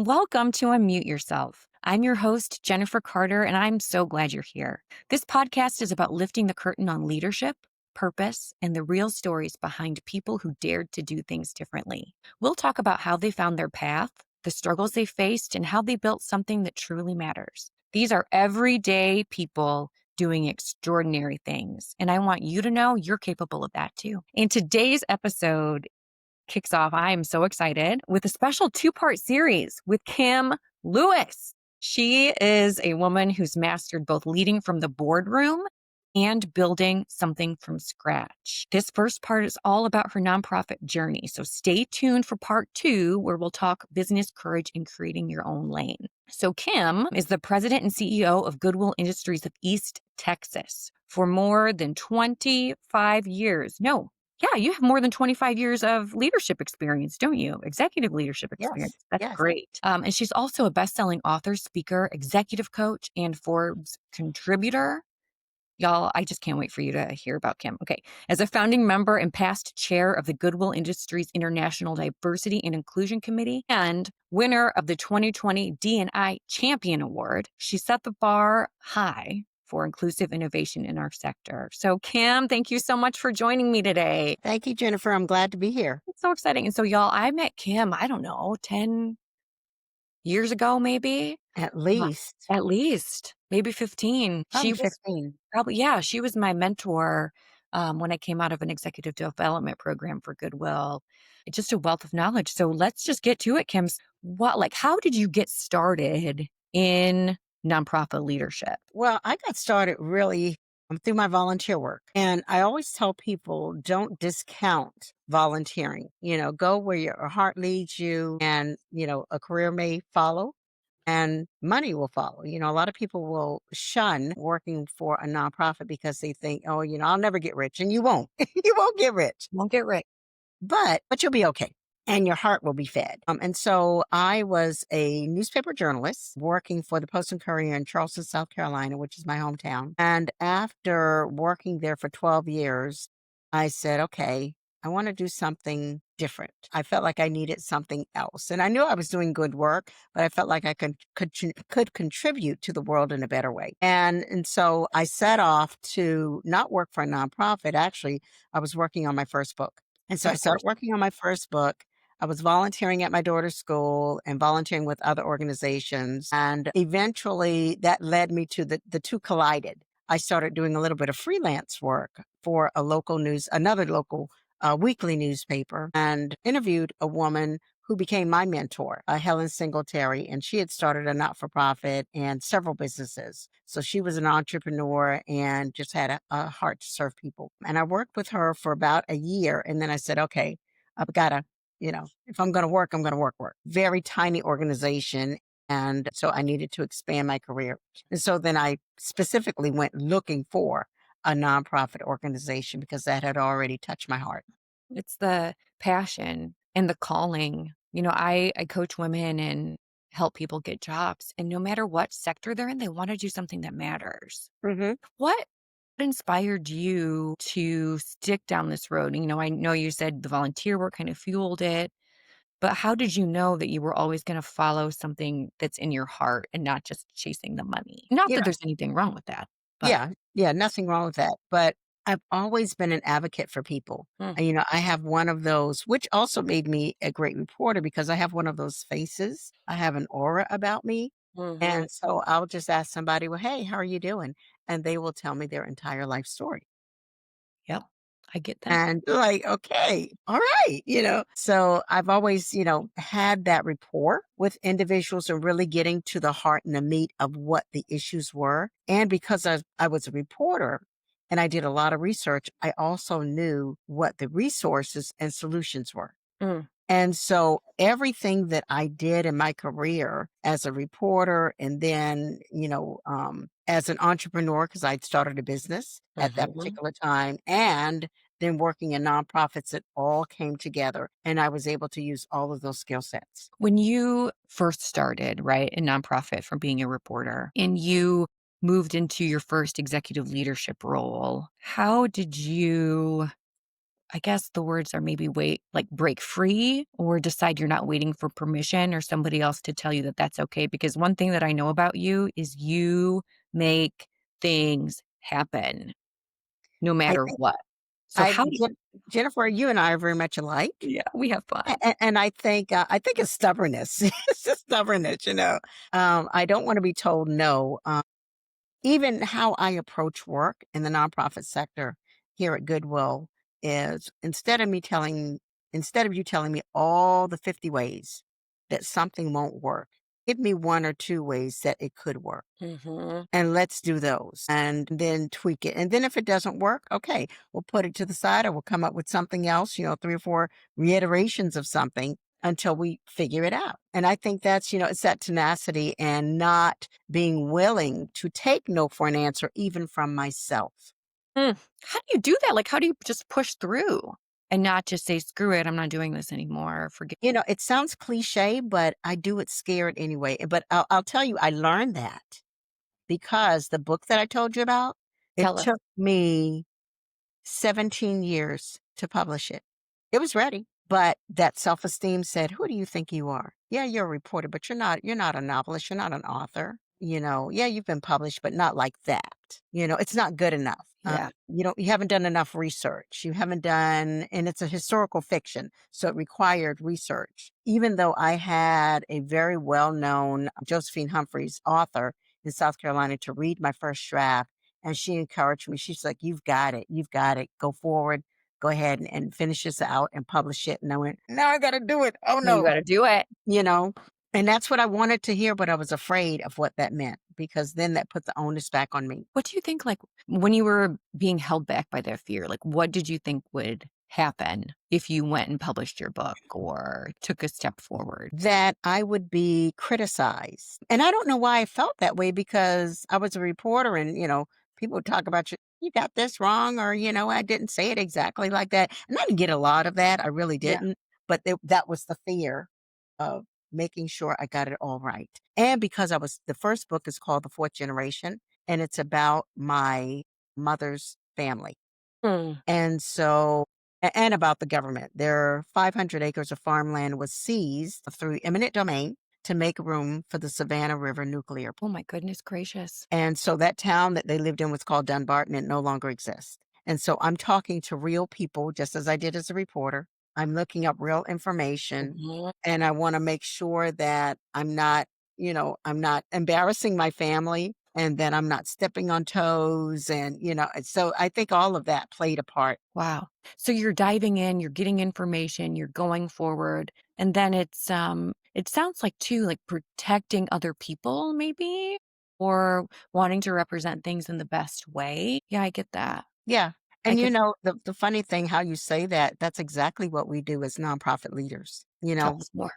Welcome to Unmute Yourself. I'm your host, Jennifer Carter, and I'm so glad you're here. This podcast is about lifting the curtain on leadership, purpose, and the real stories behind people who dared to do things differently. We'll talk about how they found their path, the struggles they faced, and how they built something that truly matters. These are everyday people doing extraordinary things, and I want you to know you're capable of that too. In today's episode, kicks off, I am so excited, with a special two-part series with Kim Lewis. She is a woman who's mastered both leading from the boardroom and building something from scratch. This first part is all about her nonprofit journey. So stay tuned for part 2, where we'll talk business courage and creating your own lane. So Kim is the president and CEO of Goodwill Industries of East Texas for more than 25 years. No, yeah, you have more than 25 years of leadership experience, don't you? Executive leadership experience. Yes, That's yes. great. And she's also a best-selling author, speaker, executive coach, and Forbes contributor. Y'all, I just can't wait for you to hear about Kim. Okay. As a founding member and past chair of the Goodwill Industries International Diversity and Inclusion Committee and winner of the 2020 D&I Champion Award, she set the bar high for inclusive innovation in our sector. So Kim, thank you so much for joining me today. Thank you, Jennifer. I'm glad to be here. It's so exciting. And so y'all, I met Kim, I don't know, 10 years ago, maybe? At Uh, least, At least, maybe 15. probably She was 15. probably, yeah, she was my mentor when I came out of an executive development program for Goodwill. It's just a wealth of knowledge. So let's just get to it, Kim's. How did you get started in nonprofit leadership? Well, I got started really through my volunteer work. And I always tell people don't discount volunteering. Go where your heart leads you and, a career may follow and money will follow. A lot of people will shun working for a nonprofit because they think, oh, I'll never get rich. And you won't. You won't get rich. Won't get rich. But you'll be okay. And your heart will be fed. And so I was a newspaper journalist working for the Post and Courier in Charleston, South Carolina, which is my hometown. And after working there for 12 years, I said, okay, I want to do something different. I felt like I needed something else. And I knew I was doing good work, but I felt like I could contribute to the world in a better way. And so I set off to not work for a nonprofit. Actually, I was working on my first book. And so I Of course. started working on my first book. I was volunteering at my daughter's school and volunteering with other organizations. And eventually that led me to the two collided. I started doing a little bit of freelance work for another local weekly newspaper, and interviewed a woman who became my mentor, Helen Singletary, and she had started a not-for-profit and several businesses. So she was an entrepreneur and just had a heart to serve people. And I worked with her for about a year. And then I said, okay, I've got to, if I'm going to work, I'm going to work. Very tiny organization. And so I needed to expand my career. And so then I specifically went looking for a nonprofit organization because that had already touched my heart. It's the passion and the calling. I coach women and help people get jobs. And no matter what sector they're in, they want to do something that matters. Mm-hmm. What inspired you to stick down this road? I know you said the volunteer work kind of fueled it, but how did you know that you were always going to follow something that's in your heart and not just chasing the money? Not that there's anything wrong with that, but Yeah, nothing wrong with that. But I've always been an advocate for people. mm, And, I have one of those, which also made me a great reporter because I have one of those faces. I have an aura about me. mhm. And so I'll just ask somebody, well, hey, how are you doing? And they will tell me their entire life story. Yep, I get that. And like, okay, all right, So I've always, had that rapport with individuals and really getting to the heart and the meat of what the issues were. And because I was a reporter and I did a lot of research, I also knew what the resources and solutions were. Mm, And so everything that I did in my career as a reporter and then, as an entrepreneur, because I'd started a business at that mhm. particular time, and then working in nonprofits, it all came together. And I was able to use all of those skill sets. When you first started, right, in nonprofit from being a reporter and you moved into your first executive leadership role, how did you I guess the words are maybe wait, like break free or decide you're not waiting for permission or somebody else to tell you that that's okay. Because one thing that I know about you is you make things happen no I matter think what. So I how do Jennifer, you and I are very much alike. yeah, we have fun. And I think it's stubbornness. It's just stubbornness, you know. I don't want to be told no. Even how I approach work in the nonprofit sector here at Goodwill is instead of you telling me all the 50 ways that something won't work, give me one or two ways that it could work. Mhm. And let's do those and then tweak it. And then if it doesn't work, okay, we'll put it to the side or we'll come up with something else, you know, three or four reiterations of something until we figure it out. And I think that's, you know, it's that tenacity and not being willing to take no for an answer, even from myself. Mm. How do you do that? Like, how do you just push through and not just say, screw it, I'm not doing this anymore. Forget You know, it sounds cliche, but I do it scared anyway. But I'll tell you, I learned that because the book that I told you about, it tell us. took me 17 years to publish it. It was ready, but that self-esteem said, "Who do you think you are? Yeah, you're a reporter, but you're not a novelist, you're not an author. You know, yeah, you've been published, but not like that. You know, it's not good enough. Yeah. You haven't done enough research. You haven't done, and it's a historical fiction, so it required research. Even though I had a very well-known Josephine Humphreys author in South Carolina to read my first draft, and she encouraged me. She's like, "You've got it. You've got it. Go forward. Go ahead and finish this out and publish it." And I went, "Now I got to do it. Oh No, you no." gotta do it. You know, and that's what I wanted to hear, but I was afraid of what that meant because then that put the onus back on me. What do you think, like, when you were being held back by that fear, like, what did you think would happen if you went and published your book or took a step forward? That I would be criticized. And I don't know why I felt that way because I was a reporter and, you know, people would talk about you got this wrong, or, you know, I didn't say it exactly like that. And I didn't get a lot of that. I really Yeah. didn't. But that was the fear of making sure I got it all right. And because the first book is called The Fourth Generation, and it's about my mother's family. Mm. And so and about the government. Their 500 acres of farmland was seized through eminent domain to make room for the Savannah River nuclear. Oh my goodness gracious. And so that town that they lived in was called Dunbarton, and it no longer exists. And so I'm talking to real people, just as I did as a reporter. I'm looking up real information, Mhm. and I want to make sure that I'm not, you know, I'm not embarrassing my family and that I'm not stepping on toes. And, you know, so I think all of that played a part. Wow. So you're diving in, you're getting information, you're going forward, and then it sounds like too, like protecting other people maybe, or wanting to represent things in the best way. Yeah, I get that. Yeah. I And you get know, the funny thing how you say that, that's exactly what we do as nonprofit leaders. You tell know, us more.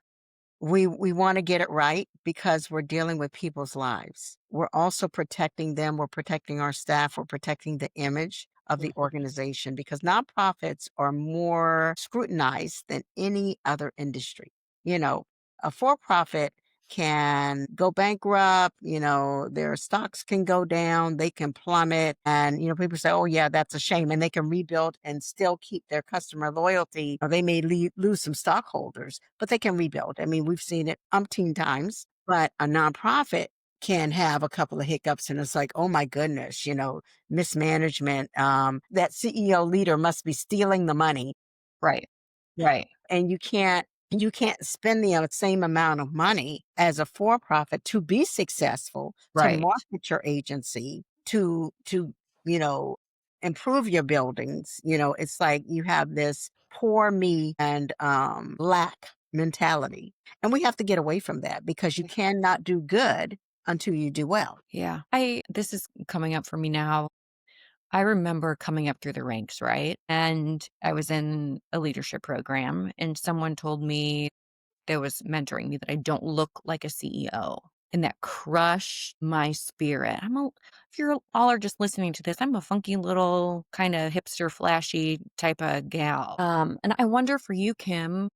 we want to get it right because we're dealing with people's lives. We're also protecting them, we're protecting our staff, we're protecting the image of the Mhm. organization because nonprofits are more scrutinized than any other industry. You know, a for-profit can go bankrupt, you know, their stocks can go down, they can plummet. And, you know, people say, oh, yeah, that's a shame. And they can rebuild and still keep their customer loyalty, or they may lose some stockholders, but they can rebuild. I mean, we've seen it umpteen times, but a nonprofit can have a couple of hiccups and it's like, oh my goodness, you know, mismanagement. That CEO leader must be stealing the money, Right. Right. and you can't spend the same amount of money as a for profit to be successful, to Right. market your agency, to you know, improve your buildings. You know, it's like you have this poor me and lack mentality, and we have to get away from that because you cannot do good until you do well. Yeah. I this is coming up for me now. I remember coming up through the ranks, right? And I was in a leadership program and someone told me that was mentoring me that I don't look like a CEO. And that crushed my spirit. If you're all are just listening to this, I'm a funky little kind of hipster, flashy type of gal. And I wonder for you, Kim,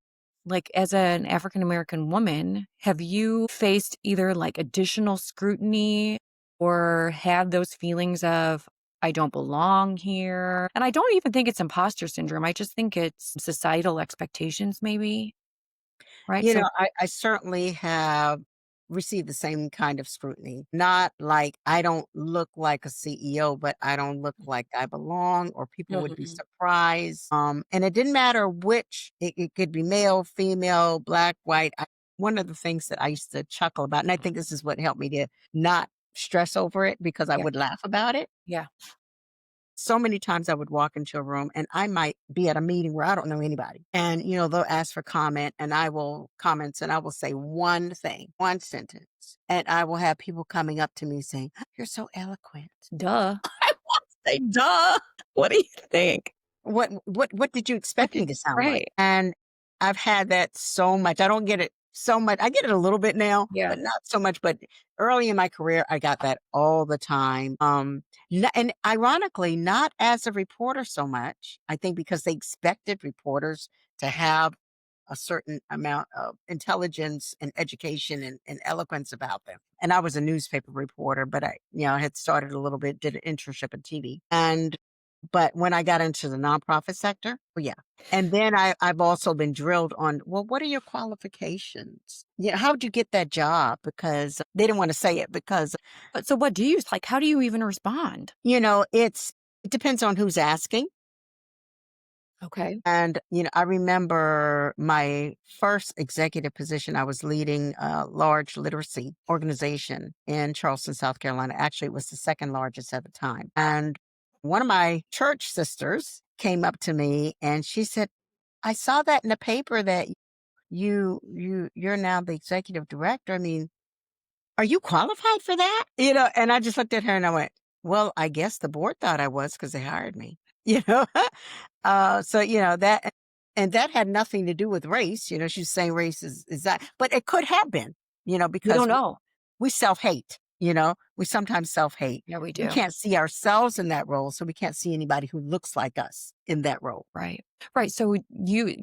like as an African American woman, have you faced either like additional scrutiny or had those feelings of I don't belong here. And I don't even think it's imposter syndrome. I just think it's societal expectations, maybe. Right. You So, know, I certainly have received the same kind of scrutiny. Not like I don't look like a CEO, but I don't look like I belong, or people would be mhm. surprised. And it didn't matter which, it could be male, female, black, white. One of the things that I used to chuckle about, and I think this is what helped me to not stress over it because I Yeah. would laugh about it. Yeah. So many times I would walk into a room and I might be at a meeting where I don't know anybody. And, they'll ask for comment and I will comments and I will say one thing, one sentence. And I will have people coming up to me saying, "You're so eloquent." Duh. I want to say, duh. What do you think? What did you What expect did me to sound like? right. And I've had that so much. I don't get it so much. I get it a little bit now, Yeah. but not so much. But early in my career, I got that all the time. And ironically, not as a reporter so much. I think because they expected reporters to have a certain amount of intelligence and education and eloquence about them. And I was a newspaper reporter, but I had started a little bit, did an internship in TV. But when I got into the nonprofit sector, oh yeah. And then I've also been drilled on, well, what are your qualifications? Yeah, how'd you get that job? Because they didn't want to say it because, But so what do you like? How do you even respond? it depends on who's asking. Okay. And, I remember my first executive position, I was leading a large literacy organization in Charleston, South Carolina. Actually, it was the second largest at the time. And one of my church sisters came up to me and she said, "I saw that in the paper that you're now the executive director. I mean, are you qualified for that?" And I just looked at her and I went, "Well, I guess the board thought I was because they hired me." You know? So, that, and that had nothing to do with race. She's saying race is that, but it could have been, We because don't know. we self-hate, we sometimes self-hate. Yeah, we We do. can't see ourselves in that role, so we can't see anybody who looks like us in that role. Right. Right. So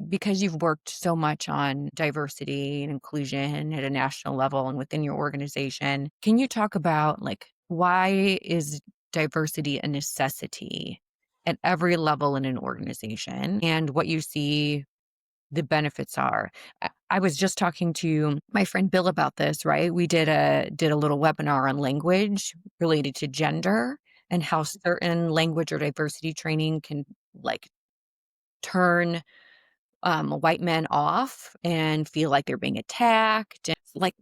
because you've worked so much on diversity and inclusion at a national level and within your organization, can you talk about like why is diversity a necessity at every level in an organization and what you see the benefits are? I was just talking to my friend Bill about this, right? We did a little webinar on language related to gender and how certain language or diversity training can like turn white men off and feel like they're being attacked. And like,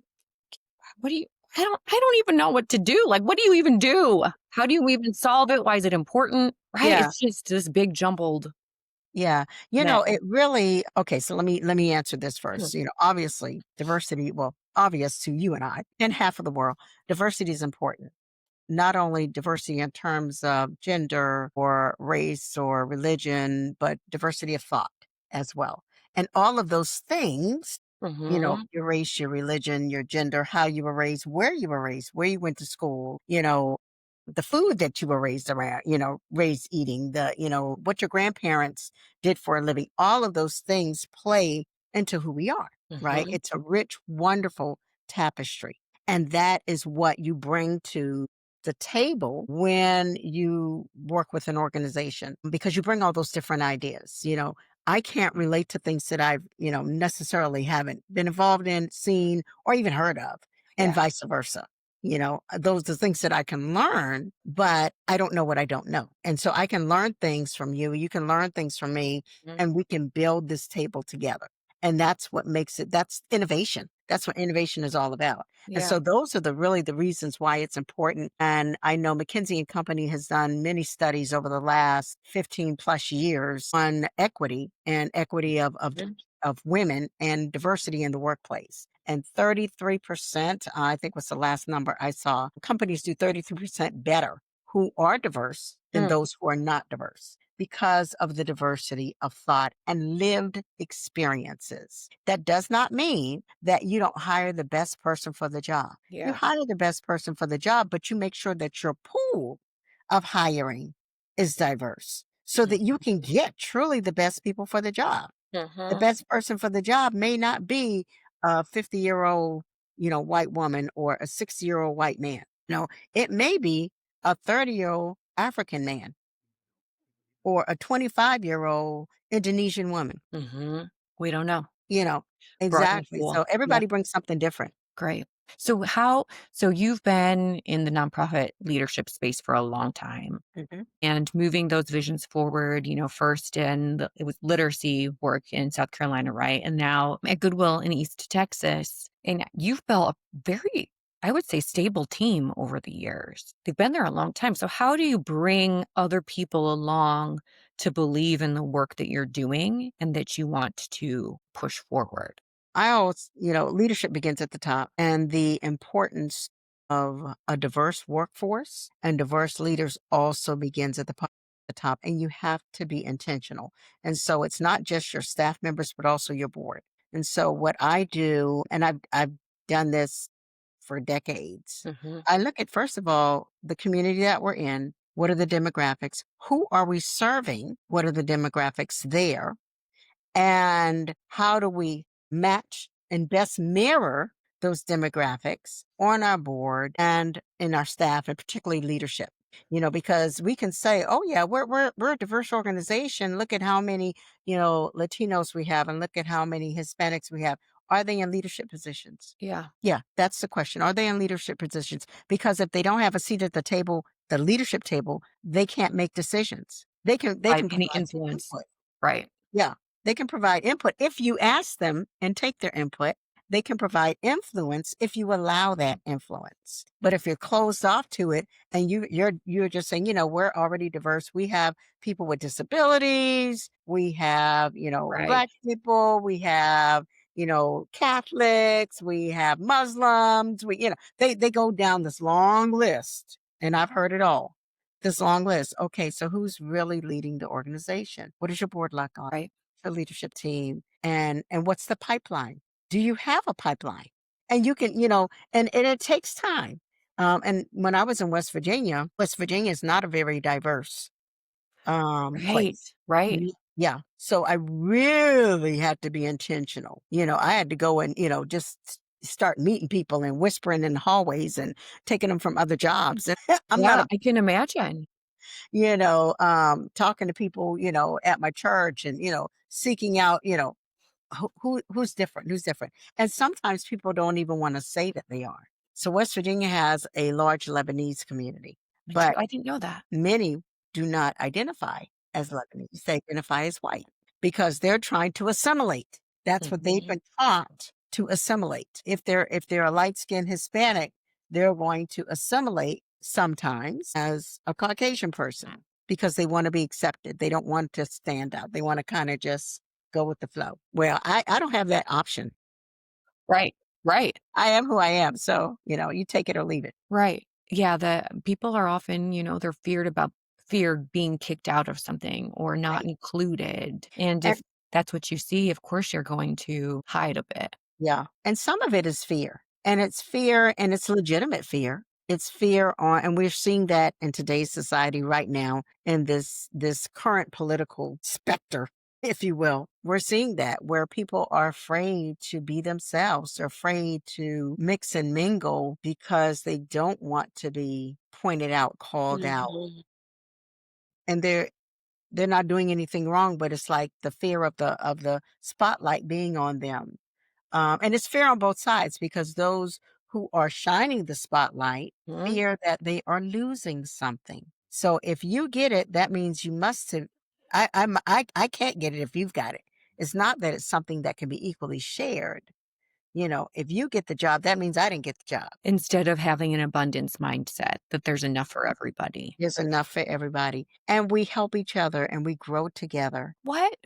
what do you? I don't even know what to do. Like, what do you even do? How do you even solve it? Why is it important? Right? Yeah. It's just this big jumbled Yeah. mess. It really, okay, so let me answer this Mm. first. Obviously, diversity, well, obvious to you and I and half of the world, diversity is important. Not only diversity in terms of gender or race or religion, but diversity of thought as well. And all of those things, Mhm. your race, your religion, your gender, how you were raised, where you were raised, where you went to school, the food that you were raised around, raised eating, what your grandparents did for a living, all of those things play into who we are, right? Mhm. It's a rich, wonderful tapestry. And that is what you bring to the table when you work with an organization because you bring all those different ideas. I can't relate to things that I've, necessarily haven't been involved in, seen, or even heard of, and Yeah. vice versa. Those are things that I can learn, but I don't know what I don't know. And so I can learn things from you. You can learn things from me, Mhm. and we can build this table together. And that's what makes it, that's innovation. That's what innovation is all about. And Yeah. so those are really the reasons why it's important. And I know McKinsey and Company has done many studies over the last 15 plus years on equity and equity Mhm. of women and diversity in the workplace. And 33%, I think was the last number I saw, companies do 33% better who are diverse than Mm. those who are not diverse because of the diversity of thought and lived experiences. That does not mean that you don't hire the best person for the job. You Yeah. hire the best person for the job, but you make sure that your pool of hiring is diverse so that you can get truly the best people for the job. The Mhm. best person for the job may not be a 50-year-old, white woman or a 60-year-old white man. No, it may be a 30-year-old African man or a 25-year-old Indonesian woman, Mhm. We don't know. you know? Brought in a Exactly. fool. So Yep. everybody brings something different. Great. So you've been in the nonprofit leadership space for a long time Mhm. and moving those visions forward, first it was literacy work in South Carolina, right? And now at Goodwill in East Texas. And you've built a very, I would say, stable team over the years. They've been there a long time. So how do you bring other people along to believe in the work that you're doing and that you want to push forward? I always, leadership begins at the top, and the importance of a diverse workforce and diverse leaders also begins at the top, and you have to be intentional. And so it's not just your staff members, but also your board. And so what I do, and I've done this for decades, Mhm. I look at, first of all, the community that we're in. What are the demographics? Who are we serving? What are the demographics there? And how do we match and best mirror those demographics on our board and in our staff, and particularly leadership? Because we can say, "Oh yeah, we're a diverse organization. Look at how many Latinos we have, and look at how many Hispanics we have. Are they in leadership positions?" Yeah. Yeah, that's the question. Are they in leadership positions? Because if they don't have a seat at the table, the leadership table, they can't make decisions. They can Provide any provide some influence. input. Right. Yeah, they can provide input. If you ask them and take their input, they can provide influence if you allow that influence. But if you're closed off to it and you're just saying, we're already diverse. We have people with disabilities, we have, Right. black people, we have, Catholics, we have Muslims, they go down this long list, and I've heard it all. This long list. Okay, so who's really leading the organization? What is your board like on Right. the leadership team? And what's the pipeline? Do you have a pipeline? And you can, and it takes time. And when I was in West Virginia is not a very diverse Right. place. Right. Mhm. Yeah. So I really had to be intentional. I had to go and, just start meeting people and whispering in the hallways and taking them from other jobs. I'm not Yeah, a I can imagine. talking to people, at my church and, seeking out, who's different, who's different. And sometimes people don't even want to say that they are. So West Virginia has a large Lebanese community, but I didn't know that. many do not identify as Lebanese. They identify as white because they're trying to assimilate. That's what they've Mhm. been taught, to assimilate. If they're a light-skinned Hispanic, they're going to assimilate sometimes as a Caucasian person because they want to be accepted. They don't want to stand out. They want to kind of just go with the flow. Well, I don't have that option. Right. Right. I am who I am. So, you take it or leave it. Right. Yeah, the people are often, they're feared being kicked out of something or not Right. included. And And if that's what you see, of course you're going to hide a bit. yeah. And some of it is fear. And it's fear, and it's legitimate fear. It's fear on, and we're seeing that in today's society right now in this current political specter, if you will. We're seeing that where people are afraid to be themselves, they're afraid to mix and mingle because they don't want to be pointed out, called out. Mhm. And they're not doing anything wrong, but it's like the fear of the spotlight being on them. And it's fair on both sides because those who are shining the spotlight Mhm. fear that they are losing something. So if you get it, that means you must have. I can't get it if you've got it. It's not that it's something that can be equally shared. If you get the job, that means I didn't get the job. Instead of having an abundance mindset that there's enough for everybody. There's enough for everybody, and we help each other, and we grow together.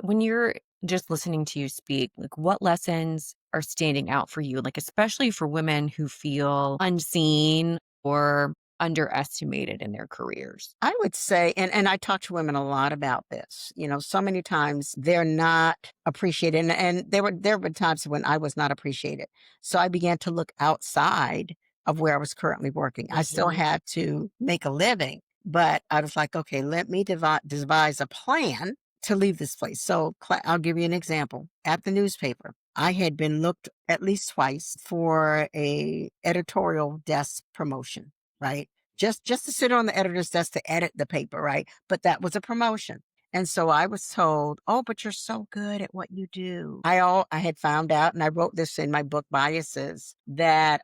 When you're just listening to you speak, like what lessons are standing out for you? Like, especially for women who feel unseen or underestimated in their careers. I would say, and I talk to women a lot about this. So many times they're not appreciated, and there were times when I was not appreciated. So I began to look outside of where I was currently working. I still Mhm. had to make a living, but I was like, okay, let me devise a plan to leave this place. So I'll give you an example. At the newspaper, I had been looked at least twice for a editorial desk promotion, right? just to sit on the editor's desk to edit the paper, right? But that was a promotion. And so I was told, "Oh, but you're so good at what you do." I had found out, and I wrote this in my book Biases, that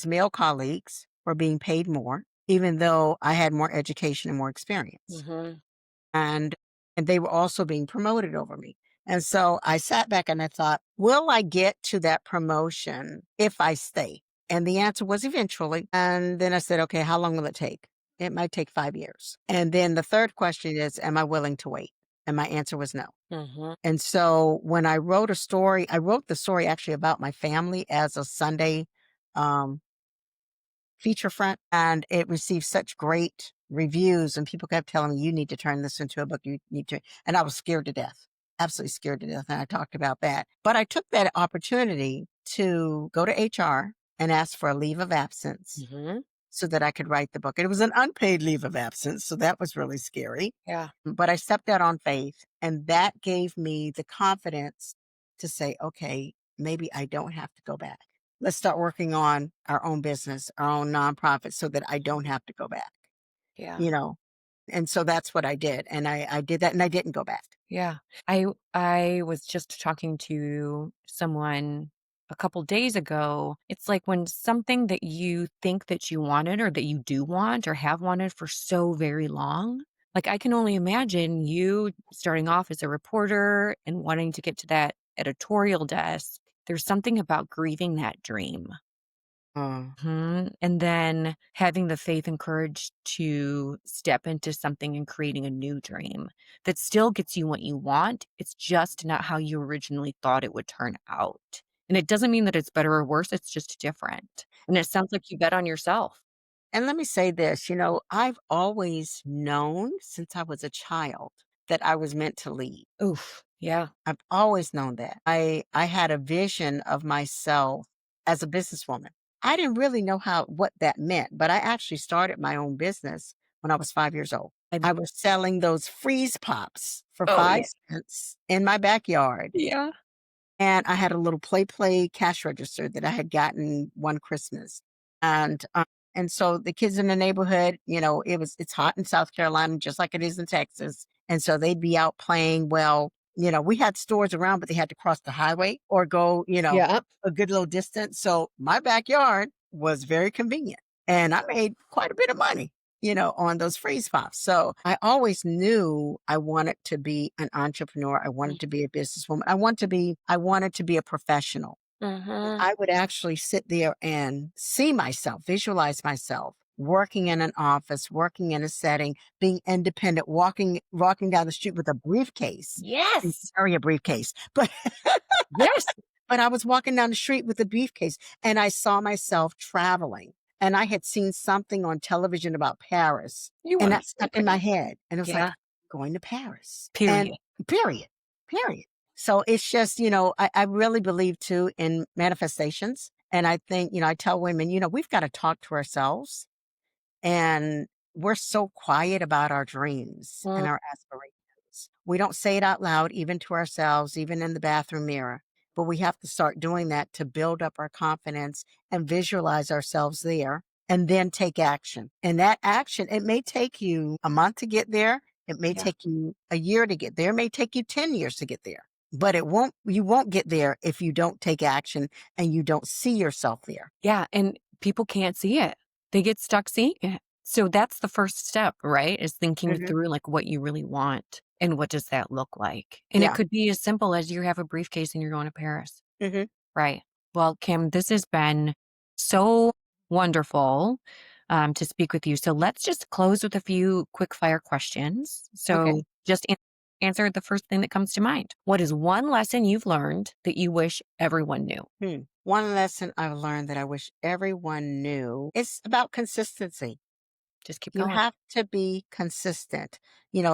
male colleagues were being paid more, even though I had more education and more experience. Mhm. And they were also being promoted over me. And so I sat back and I thought, will I get to that promotion if I stay? And the answer was eventually. And then I said, okay, how long will it take? It might take 5 years. And then the third question is, am I willing to wait? And my answer was no. Mhm. And so when I wrote the story actually about my family as a Sunday um, feature front, and it received such great reviews, and people kept telling me, "You need to turn this into a book, you need to," and I was scared to death, absolutely scared to death, and I talked about that. But I took that opportunity to go to HR and ask for a leave of absence Mhm. so that I could write the book. And it was an unpaid leave of absence, so that was really scary. Yeah. But I stepped out on faith, and that gave me the confidence to say, "Okay, maybe I don't have to go back. Let's start working on our own business, our own nonprofit so that I don't have to go back." Yeah. You know? And so that's what I did, and I did that, and I didn't go back. Yeah. I was just talking to someone a couple days ago. It's like when something that you think that you wanted or that you do want or have wanted for so very long, like I can only imagine you starting off as a reporter and wanting to get to that editorial desk. There's something about grieving that dream. Uh, Mhm, and then having the faith and courage to step into something and creating a new dream that still gets you what you want, it's just not how you originally thought it would turn out, and it doesn't mean that it's better or worse, it's just different, and it sounds like you bet on yourself. and let me say this, I've always known since I was a child that I was meant to lead. Oof, yeah. I've always known that. I had a vision of myself as a businesswoman. I didn't really know what that meant, but I actually started my own business when I was 5 years old. And I was selling those freeze pops for oh, 5 yeah. cents in my backyard, Yeah. and I had a little play cash register that I had gotten one Christmas. And so the kids in the neighborhood, it's hot in South Carolina just like it is in Texas. And so they'd be out playing. Well, we had stores around, but they had to cross the highway or go, Yeah. a good little distance. So my backyard was very convenient. And I made quite a bit of money, on those freeze pops. So I always knew I wanted to be an entrepreneur. I wanted to be a businesswoman. I wanted to be a professional. And Mhm. I would actually sit there and see myself, visualize myself working in an office, working in a setting, being independent, walking down the street with a briefcase. And Yes. carry a briefcase. But Yes. I was walking down the street with a briefcase and I saw myself traveling. And I had seen something on television about Paris. You And wanna that go to stuck in my Paris. head. And it was like, Yeah. going to Paris. And Period. period. Period. So it's just, I really believe too in manifestations. And I think, I tell women, we've got to talk to ourselves, and we're so quiet about our dreams Mm, and our aspirations. We don't say it out loud, even to ourselves, even in the bathroom mirror. But we have to start doing that to build up our confidence and visualize ourselves there and then take action. And that action, it may take you a month to get there. It may yeah. take you a year to get there. It may take you 10 years to get there. But you won't get there if you don't take action and you don't see yourself there. Yeah, and people can't see it. They get stuck seeing it. So that's the first step, right? Is thinking Hmm. through like what you really want and what does that look like? And it Yeah. could be as simple as you have a briefcase and you're going to Paris, Hmm. right? Well, Kim, this has been so wonderful to speak with you. So let's just close with a few quick fire questions. Okay. So just answer the first thing that comes to mind. What is one lesson you've learned that you wish everyone knew? One lesson I've learned that I wish everyone knew is about consistency. Just keep You going. have to be consistent,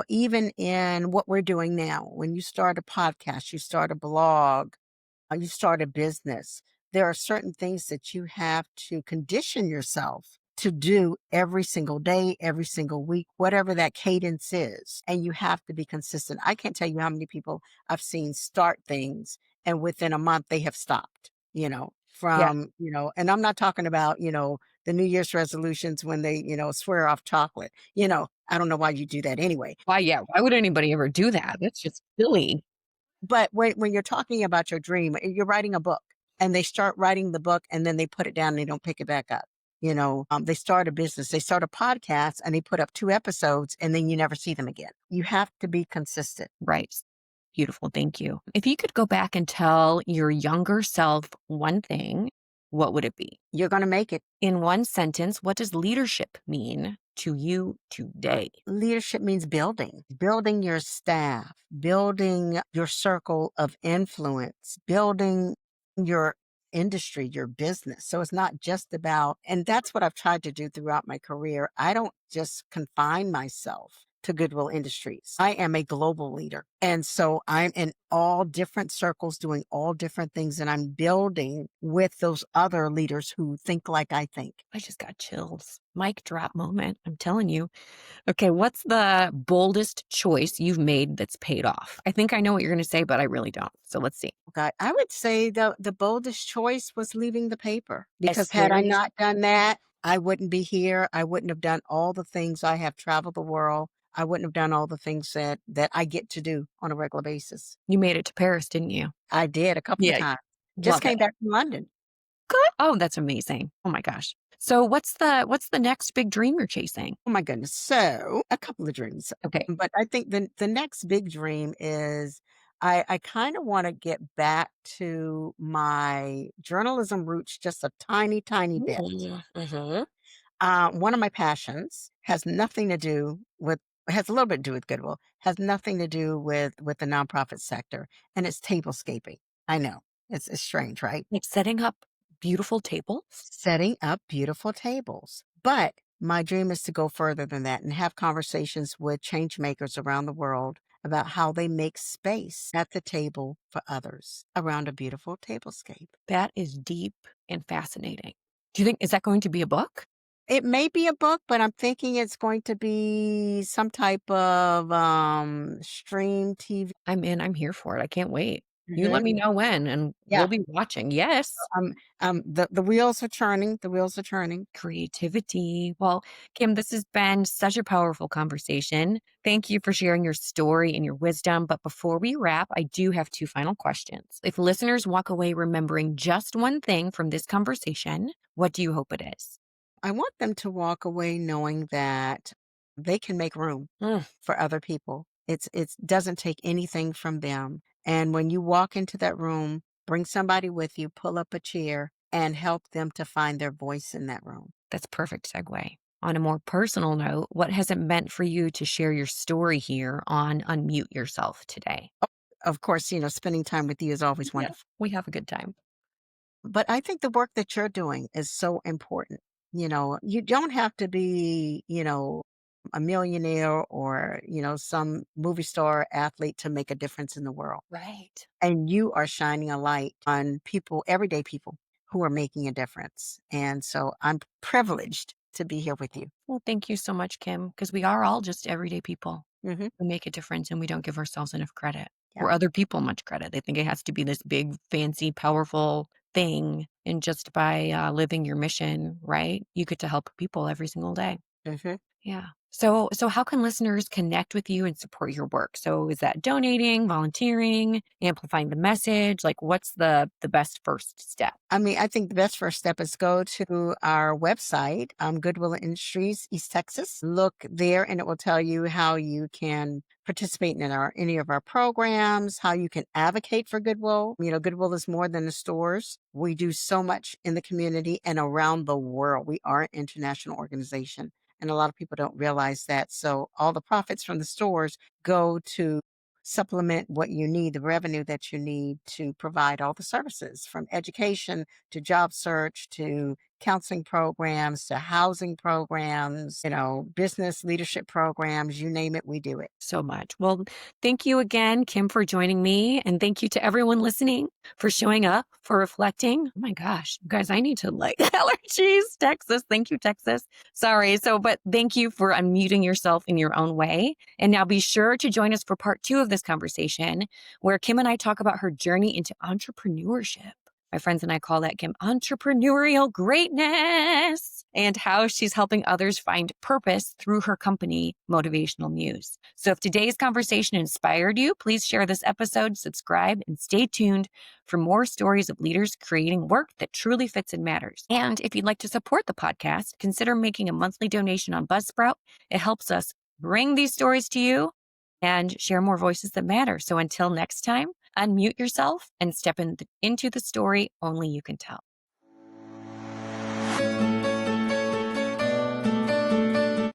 even in what we're doing now. When you start a podcast, you start a blog, you start a business, there are certain things that you have to condition yourself to do every single day, every single week, whatever that cadence is. And you have to be consistent. I can't tell you how many people I've seen start things and within a month they have stopped, Yeah. and I'm not talking about, the New Year's resolutions when they, swear off chocolate. I don't know why you do that anyway. Why, yeah, why would anybody ever do that? That's just silly. But when you're talking about your dream, you're writing a book and they start writing the book and then they put it down and they don't pick it back up. They start a business, they start a podcast and they put up 2 episodes and then you never see them again. You have to be consistent. Right. Beautiful. Thank you. If you could go back and tell your younger self one thing, what would it be? You're going to make it. In one sentence, what does leadership mean to you today? Leadership means building your staff, building your circle of influence, building your industry, your business. So it's not just about, and that's what I've tried to do throughout my career. I don't just confine myself to Goodwill Industries. I am a global leader. And so I'm in all different circles doing all different things. And I'm building with those other leaders who think like I think. I just got chills. Mic drop moment. I'm telling you. Okay, what's the boldest choice you've made that's paid off? I think I know what you're going to say, but I really don't. So let's see. Okay. I would say the boldest choice was leaving the paper A because had I scary- not done that, I wouldn't be here. I wouldn't have done all the things I have traveled the world. I wouldn't have done all the things that I get to do on a regular basis. You made it to Paris, didn't you? I did a couple of Yeah, times. Just love it. came back from London. Good. Oh, that's amazing. Oh my gosh. So what's the next big dream you're chasing? Oh my goodness. So a couple of dreams. Okay. But I think the next big dream is I kind of want to get back to my journalism roots just a tiny, tiny bit. Mm-hmm. One of my passions has a little bit to do with Goodwill, has nothing to do with the nonprofit sector, and it's tablescaping. I know it's strange, right? Like setting up beautiful tables. Setting up beautiful tables, but my dream is to go further than that and have conversations with change makers around the world about how they make space at the table for others around a beautiful tablescape. That is deep and fascinating. Do you think is that going to be a book? It may be a book, but I'm thinking it's going to be some type of stream TV. I'm in. I'm here for it. I can't wait. You let Mhm. me know when, and we'll Yeah. be watching. Yes. The wheels are turning. The wheels are turning. Creativity. Well, Kim, this has been such a powerful conversation. Thank you for sharing your story and your wisdom. But before we wrap, I do have 2 final questions. If listeners walk away remembering just one thing from this conversation, what do you hope it is? I want them to walk away knowing that they can make room Mm, for other people. It doesn't take anything from them. And when you walk into that room, bring somebody with you, pull up a chair, and help them to find their voice in that room. that's perfect segue. On a more personal note, what has it meant for you to share your story here on Unmute Yourself today? Of course, spending time with you is always Yeah, wonderful. we have a good time. But I think the work that you're doing is so important. You don't have to be, a millionaire or, some movie star athlete to make a difference in the world. Right. And you are shining a light on people, everyday people who are making a difference. And so I'm privileged to be here with you. Well, thank you so much, Kim, because we are all just everyday people Hmm. who make a difference and we don't give ourselves enough credit Yeah. or other people much credit. They think it has to be this big, fancy, powerful thing. And just by living your mission, right, you get to help people every single day. Hmm. Yeah. So how can listeners connect with you and support your work? So is that donating, volunteering, amplifying the message? Like what's the best first step? I mean, I think the best first step is go to our website, Goodwill Industries, East Texas. Look there and it will tell you how you can participate in any of our programs, how you can advocate for Goodwill. Goodwill is more than the stores. We do so much in the community and around the world. We are an international organization. And a lot of people don't realize that. So all the profits from the stores go to supplement what you need, the revenue that you need to provide all the services from education to job search to counseling programs to housing programs, business leadership programs, you name it, we do it. So much. Well, thank you again, Kim, for joining me. And thank you to everyone listening for showing up, for reflecting. Oh my gosh, you guys, I need to allergies, Texas. Thank you, Texas. Sorry. But thank you for unmuting yourself in your own way. And now be sure to join us for part 2 of this conversation, where Kim and I talk about her journey into entrepreneurship. My friends and I call that Kim entrepreneurial greatness, and how she's helping others find purpose through her company, Motivational Muse. So if today's conversation inspired you, please share this episode, subscribe, and stay tuned for more stories of leaders creating work that truly fits and matters. And if you'd like to support the podcast, consider making a monthly donation on Buzzsprout. It helps us bring these stories to you and share more voices that matter. So until next time, unmute yourself and step into the story only you can tell.